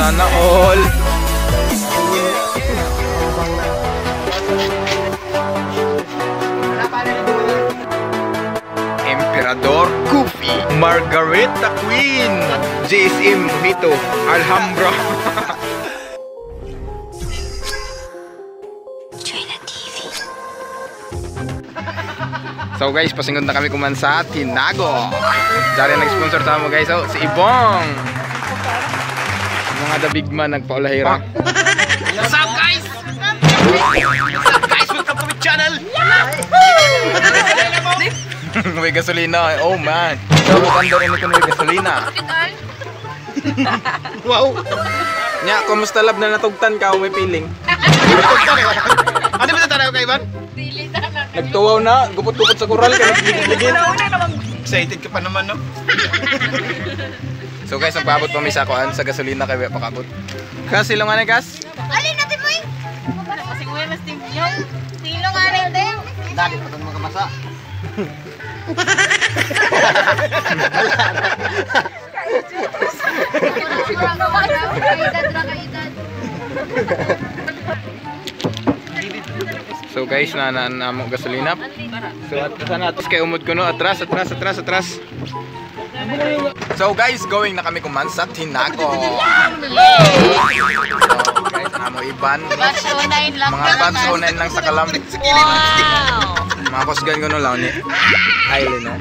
Sana all. Emperador Coffee, Margarita Queen, JSM Mojito, Alhambra. So guys, pasingod na kami kuman sa Tinago. Dari nag-sponsor sa mo guys, oh, si Ibong. Mga the big man nagpaulahira. What's up guys? What's up guys? Welcome to my channel. May gasolina. Oh man. So maganda rin ito may gasolina. Wow. Nya, kumusta lab na natugtan ka o may feeling? Ano ba tanaw kay Ivan? Nagtuwaw na, gupot-gupot sa kural kaya nagligid-ligid. Excited ka pa naman, no? So guys, nagpaabot pa may sakuan sa gasolina kaya pakabot. Kas, silong anay kas? Alin natin mo eh! Kasing mo mas yung silong anay din. Dali pa ito mga masa. So guys, nanaan mo gasolina. So atas kay umod ko no, atras. So guys, going na kami kuman sa Tinago. So guys, amo iban. Batch 09 lang. Mga batch 09 lang sa kalam. Wow! Mga kusgan ko no lang ni Island no.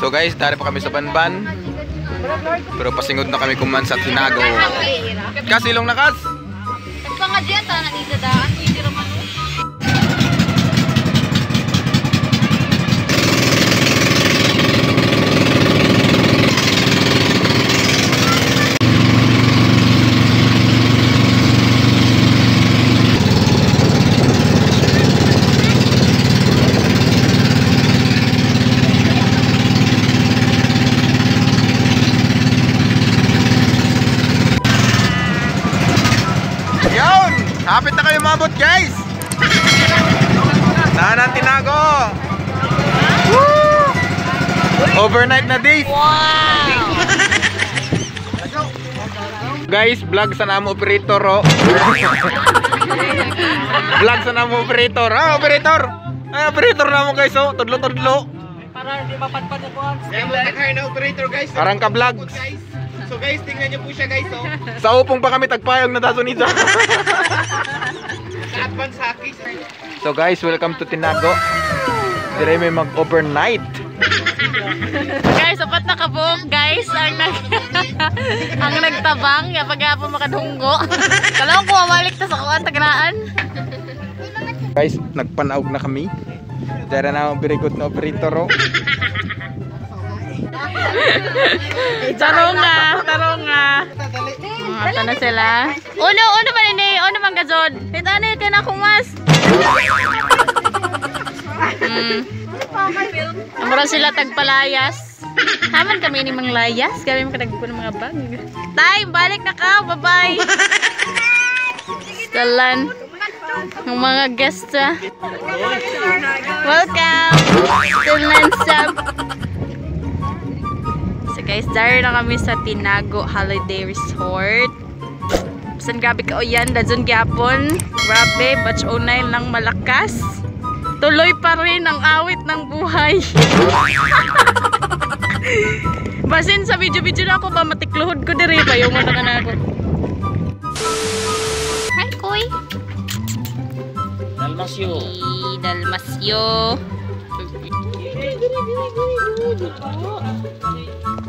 So guys, dari pa kami sa Banban. Pero pasingod na kami kuman sa Tinago. Kas, ilong na kas. Pangadyan ta na idadaan, hindi raman. Hapit na kayo mabot guys. Nahan Tinago. Woo! Overnight na days. Wow! Guys, vlog sa namo operator oh. Vlog sa namo operator. Ah, operator. Ay, operator namo guys oh. Tudlo-tudlo. Para di mapadpad ko ang Kaya mag-hire na operator guys. Arang ka vlog. So guys, tingnan niyo po siya guys, oh. Sa upong pa kami tagpayong na daso nito. Advance haki. So guys, welcome to Tinago. Dire may mag-overnight. Guys, apat na kabuok guys ang ang nagtabang ya pagapon makadunggo. Kalawang ko mamalik ta sa kuan tagnaan. Guys, nagpanaog na kami. Dire na very good na operator oh. Tarong nga. Ata na sila. Uno man ini, uno man gazod. Kita ni kay na akong mas. Amura sila tagpalayas. Haman kami ni mang layas, kami makadagpo ng mga bag. Time, balik na ka. Bye-bye. Salan ng mga guests. Welcome. Salan sab. Guys, dari na kami sa Tinago Holiday Resort. San gabi ka o yan, dazon gyapon. Grabe, batch 09 lang malakas. Tuloy pa rin ang awit ng buhay. Basin sa video-video na ako ba matikluhod ko diri pa yung mata na ako. Hi, Koy. Dalmasyo. Dalmasyo.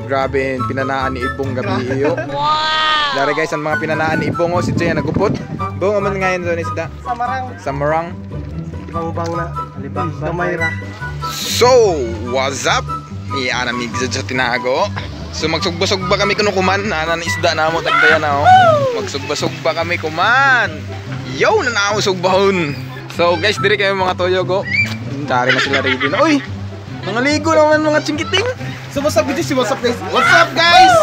Grabe, pinanaan ni Ibong gabi iyo. Wow! Dari guys, ang mga pinanaan ni Ibong oh, si Jay nagupot. Bong, aman ngayon doon isda. Samarang. Maubang na. Libang Samayra. So, what's up? Ianamig sa Tinago. So magsugba-sugba kami kunukuman. Anan isda na mo tagdaya na oh. Magsugba-sugba kami kuman. Yo, nanao sugbahon. So guys, diri kayo mga toyo go. Dari na sila ready na. Uy! Mga ligo naman mga chingkiting. So what's up guys? What's up guys?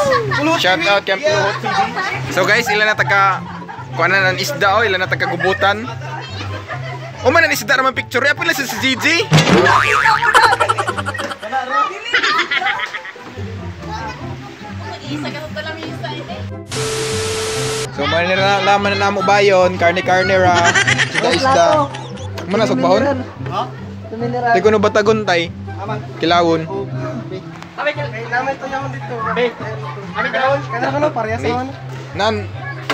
Shout out Camp Puluhot TV. So guys, ilan na taga kuanan ng isda oh, ilan na taga gubutan. O man ang isda naman picture. Apil na si Gigi. Isa ka sa lamisa ini. So laman na namo bayon, karne-karne ra. Isda-isda. Muna sugbahon? Ha? Di ko no batagon tay. Kilawon. Abi naman to yaman dito. Abi daon. Kana parehas naman. Nan,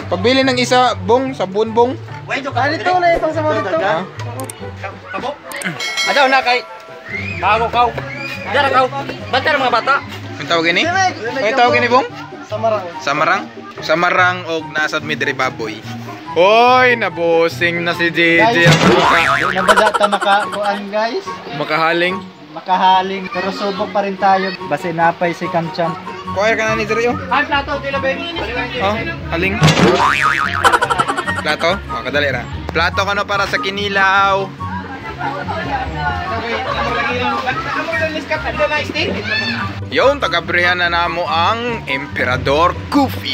pagbili ng isa, bong, sabon bong. Wait, dito na itong sa mga dito. Kabok. Adaw na kay. Kaw. Dara kaw. Bantar mga bata. Ang tawag ini? Ang tawag ini bong? Samarang. Samarang? Samarang og nasad mi diri baboy. Oy, nabosing na si JJ ang buka. Nabada ta makakuan guys. Makahaling. Makahaling pero subok pa rin tayo. Base napay si Kamchan. Kuha ka na ni diri oh. Ang plato tila ben. Oh, haling. Plato? Oh, kadali ra. Plato kano para sa kinilaw. Yon, tagabrihan na namo ang Emperador Coffee.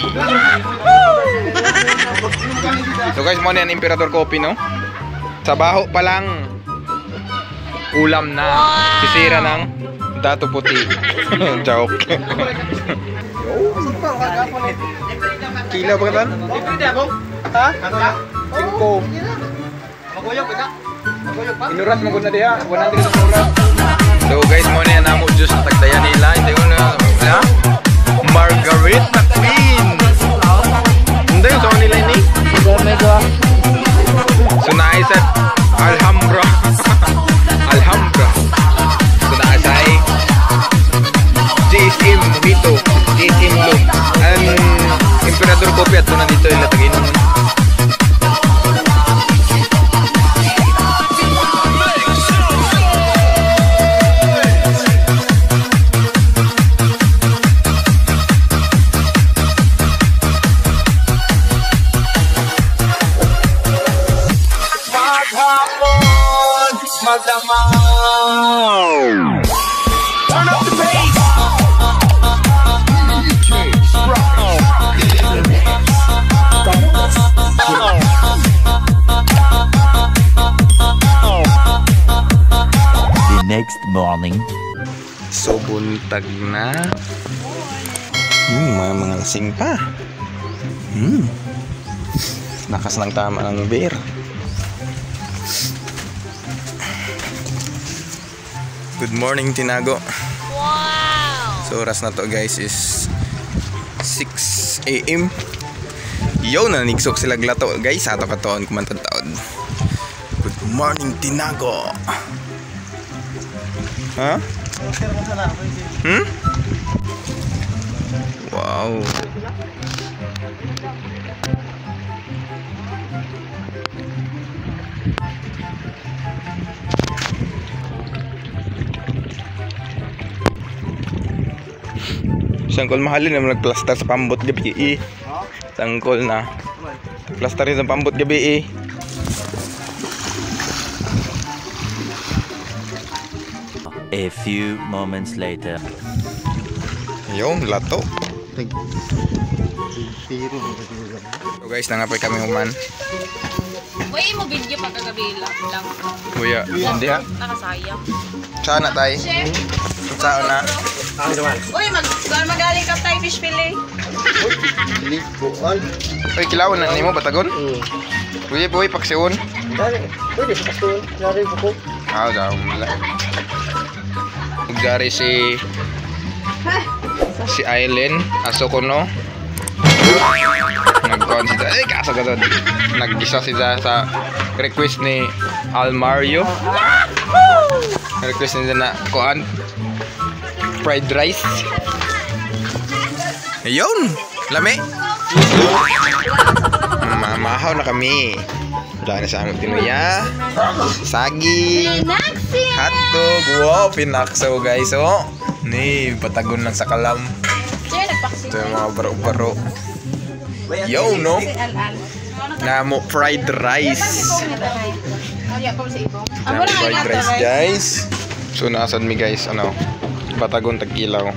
So guys, mo na ang Emperador Coffee, no? Sa baho pa lang, ulam na. Sisira ng dato puti. Joke. Kilo ba ka ha? 5. Inuras mo na diha, 100 oras. So guys, mo na namo juice na tagdaya nila, hindi ko na Margarita Queen. Hindi yung sa nila ini. So naisat Alhambra. Alhambra. So naisay JSM Mojito, JSM Blue. And Emperador Coffee at na dito yung latagin. Turn up the bass. The next morning. So buntag na. Mga lasing pa. Lakas ng tama ng beer. Good morning, Tinago. Wow! So oras na to guys is 6 AM. Yo, nanigsok sila glato guys. Ato katoon kumantad taon. Good morning, Tinago. Ha? Wow. Sangkol mahalin naman nagplaster sa pambot gabi Sangkol na plaster sa pambot gabi A few moments later. Yung lato. So guys, nangapay kami human. Uy, mo video pa kagabi lang. Kuya, hindi ha? Nakasayang. Sana tayo. Saan na? Uy, magaling ka tayo fish fillet. Uy, kilawon na nimo batagon? Uy, paksiyon. Pwede sa pasto. Nari buko. Daw mula. Dari si Aileen aso ko no. Nag-consider kaso gadon. Nag-gisa siya sa request ni Almario. Request niya na kuan fried rice. Ayun, lami. Mamahaw na kami. Wala na sa aming tinuya. Saging. Hotdog. Wow, pinaksaw guys. Oh, ni patagon lang sa kalam. Ito yung mga baro-baro. Yo, no? Namo fried rice. Namo fried rice guys. So nasan mi guys, ano? Batagon tag-ilaw.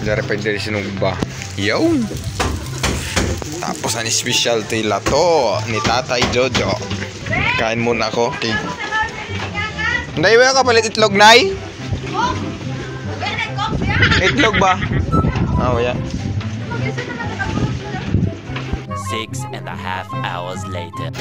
Dari pa dari sinugba. Yo. Tapos ang specialty lato ni Tatay Jojo. Kain muna ako. Okay. Nay, wala ka palit itlog, Nay? Itlog ba? Oh, yeah. 6.5 hours later.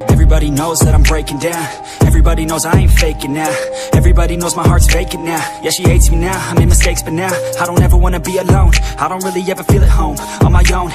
Everybody knows that I'm breaking down. Everybody knows I ain't faking now. Everybody knows my heart's vacant now. Yeah, she hates me now, I made mistakes but now I don't ever wanna be alone. I don't really ever feel at home on my own.